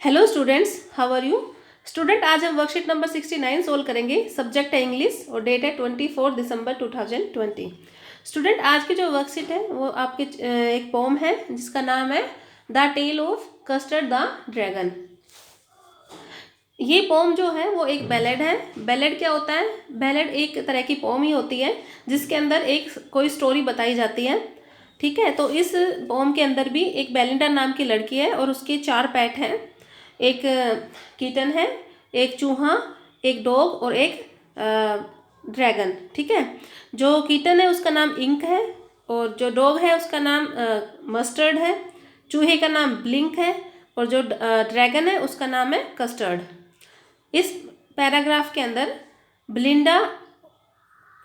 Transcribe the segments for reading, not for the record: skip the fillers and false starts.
Hello students, how are you. Student, आज हम worksheet number 69 solve करेंगे। सब्जेक्ट है इंग्लिश और डेट है 24 दिसंबर 2020। स्टूडेंट, आज की जो वर्कशीट है वो आपके एक पोम है जिसका नाम है the tale of custard the dragon. ये पोम जो है वो एक बैलेड है। बैलेड क्या होता है? बैलेड एक तरह की पोम ही होती है जिसके अंदर एक कोई स्टोरी बताई जाती है। ठीक है, तो इस पोम के अंदर भी एक बेलिंडा नाम की लड़की है और उसके 4 पेट हैं। एक कीटन है, एक चूहा, एक डॉग और एक ड्रैगन। ठीक है, जो कीटन है उसका नाम इंक है और जो डॉग है उसका नाम मस्टर्ड है, चूहे का नाम ब्लिंक है और जो ड्रैगन है उसका नाम है कस्टर्ड। इस पैराग्राफ के अंदर ब्लिंडा,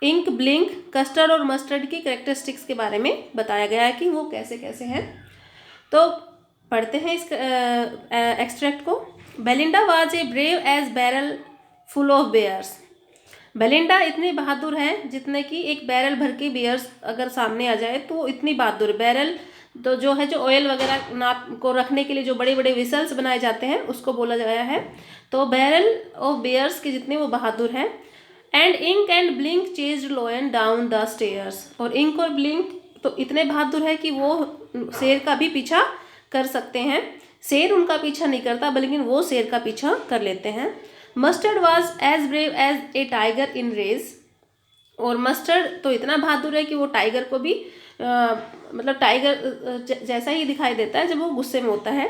इंक, ब्लिंक, कस्टर्ड और मस्टर्ड की कैरेक्टरिस्टिक्स के बारे में बताया गया है कि वो कैसे कैसे हैं। तो पढ़ते हैं इस एक्सट्रैक्ट को। Belinda was a brave as barrel full of bears. Belinda इतनी बहादुर है जितने कि एक बैरल भर के बेयर्स अगर सामने आ जाए तो इतनी बहादुर। बैरल तो जो है, जो ऑयल वगैरह नाप को रखने के लिए जो बड़े बड़े विसल्स बनाए जाते हैं उसको बोला गया है। तो बैरल ऑफ बेयर्स के जितने वो बहादुर हैं। And Ink and Blink chased lion down the stairs. और इंक और ब्लिंक तो इतने बहादुर है कि वो शेर का भी पीछा कर सकते हैं। शेर उनका पीछा नहीं करता बल्कि वो शेर का पीछा कर लेते हैं। Mustard was as brave as a tiger in rage. और मस्टर्ड तो इतना बहादुर है कि वो टाइगर को भी मतलब टाइगर जैसा ही दिखाई देता है जब वो गुस्से में होता है।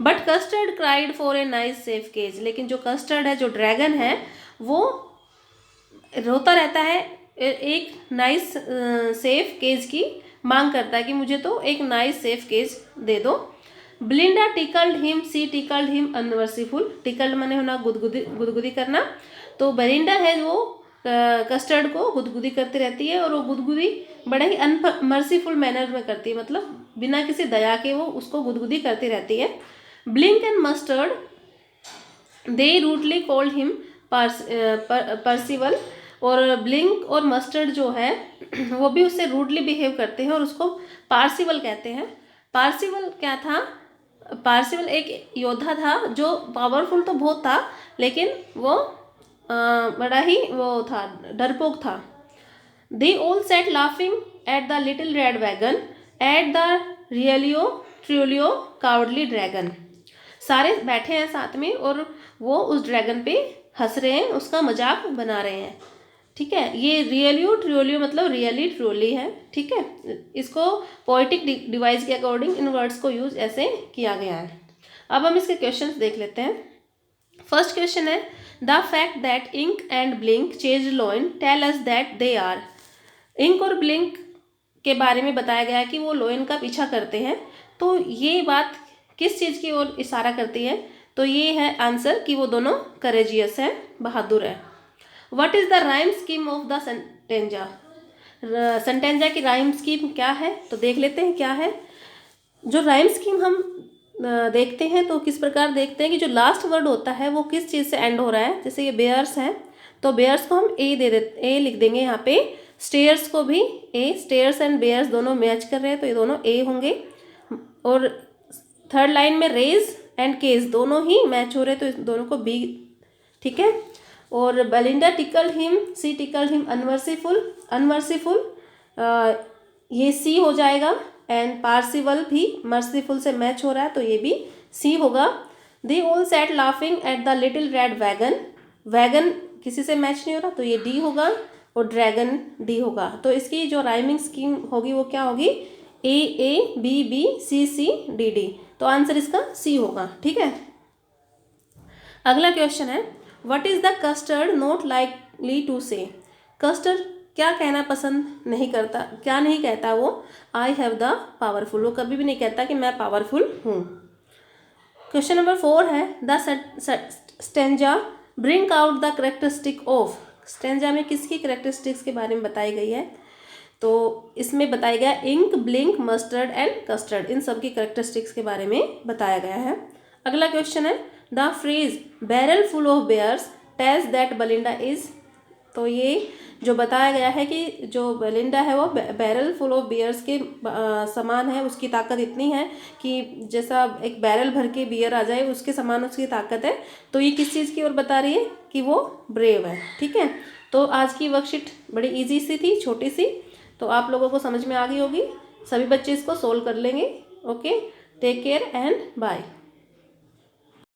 But Custard cried for a nice safe cage. लेकिन जो कस्टर्ड है, जो ड्रैगन है, वो रोता रहता है, एक नाइस सेफ केज की मांग करता है कि मुझे तो एक नाइस सेफ केज दे दो। ब्लिंडा टिकल्ड हिम, सी टिकल्ड हिम अनमर्सीफुल। टिकल्ड माने होना गुदगुदी करना। तो बेलिंडा है वो कस्टर्ड को गुदगुदी करती रहती है और वो गुदगुदी बड़ा ही अनमर्सीफुल मैनर में करती है, मतलब बिना किसी दया के वो उसको गुदगुदी करती रहती है। Blink and Mustard they rudely called him Percival. और ब्लिंक और मस्टर्ड जो है वो भी उससे रूडली बिहेव करते हैं और उसको पार्सिवल कहते हैं। पार्सिवल क्या था? पार्सिवल एक योद्धा था जो पावरफुल तो बहुत था लेकिन वो बड़ा ही वो था, डरपोक था। They all sat laughing at the little red wagon at the realio trulio cowardly dragon. सारे बैठे हैं साथ में और वो उस ड्रैगन पे हंस रहे हैं, उसका मजाक बना रहे हैं। ठीक है, ये रियलियो ट्रियोलियो मतलब रियली ट्रोली है। ठीक है, इसको पोएटिक डिवाइस के अकॉर्डिंग इन वर्ड्स को यूज ऐसे किया गया है। अब हम इसके क्वेश्चंस देख लेते हैं। फर्स्ट क्वेश्चन है the fact that Ink and Blink chase lion tell us that they are. Ink और ब्लिंक के बारे में बताया गया है कि वो लोइन का पीछा करते हैं। तो ये बात किस चीज़ की ओर इशारा करती है? तो ये है आंसर कि वो दोनों करेजियस है, बहादुर है। What is the rhyme scheme of the stanza. Stanza की राइम स्कीम क्या है तो देख लेते हैं क्या है। जो राइम स्कीम हम देखते हैं तो किस प्रकार देखते हैं कि जो लास्ट वर्ड होता है वो किस चीज़ से एंड हो रहा है। जैसे ये बेयर्स है तो बेयर्स को हम ए लिख देंगे यहाँ पे। स्टेयर्स को भी ए, स्टेयर्स एंड बेयर्स दोनों मैच कर रहे हैं तो ये दोनों ए होंगे। और थर्ड लाइन में रेज एंड केस दोनों ही मैच हो रहे हैं तो इस दोनों को बी। ठीक है, और बेलिंडा टिकल हिम, सी टिकल हिम अनमर्सीफुल। अनमर्सीफुल ये सी हो जाएगा। एंड पार्सिवल भी मर्सीफुल से मैच हो रहा है तो ये भी सी होगा। दे all sat laughing at the little red wagon. Wagon किसी से मैच नहीं हो रहा तो ये डी होगा और ड्रैगन डी होगा। तो इसकी जो राइमिंग स्कीम होगी वो क्या होगी? A B B, C C, D D. तो आंसर इसका सी होगा। ठीक है, अगला क्वेश्चन है what is the Custard not likely to say. Custard क्या कहना पसंद नहीं करता, क्या नहीं कहता वो? I have the powerful. वो कभी भी नहीं कहता कि मैं पावरफुल हूँ। क्वेश्चन नंबर 4 है the stanza bring out the characteristic of. Stanza में किसकी करेक्टरिस्टिक्स के बारे में बताई गई है? तो इसमें बताया गया Ink, Blink, Mustard and Custard, इन सब की करेक्टरिस्टिक्स के बारे में बताया गया है। अगला क्वेश्चन है the phrase barrel full of bears tells that Belinda is. तो ये जो बताया गया है कि जो बेलिंडा है वो बैरल फुल ऑफ बियर्स के समान है, उसकी ताकत इतनी है कि जैसा एक बैरल भर के बियर आ जाए उसके समान उसकी ताकत है। तो ये किस चीज़ की ओर बता रही है कि वो ब्रेव है। ठीक है, तो आज की वर्कशीट बड़ी ईजी सी थी, छोटी सी, तो आप लोगों को समझ में आ गई होगी। सभी बच्चे इसको सोल्व कर लेंगे। Okay, take care and bye.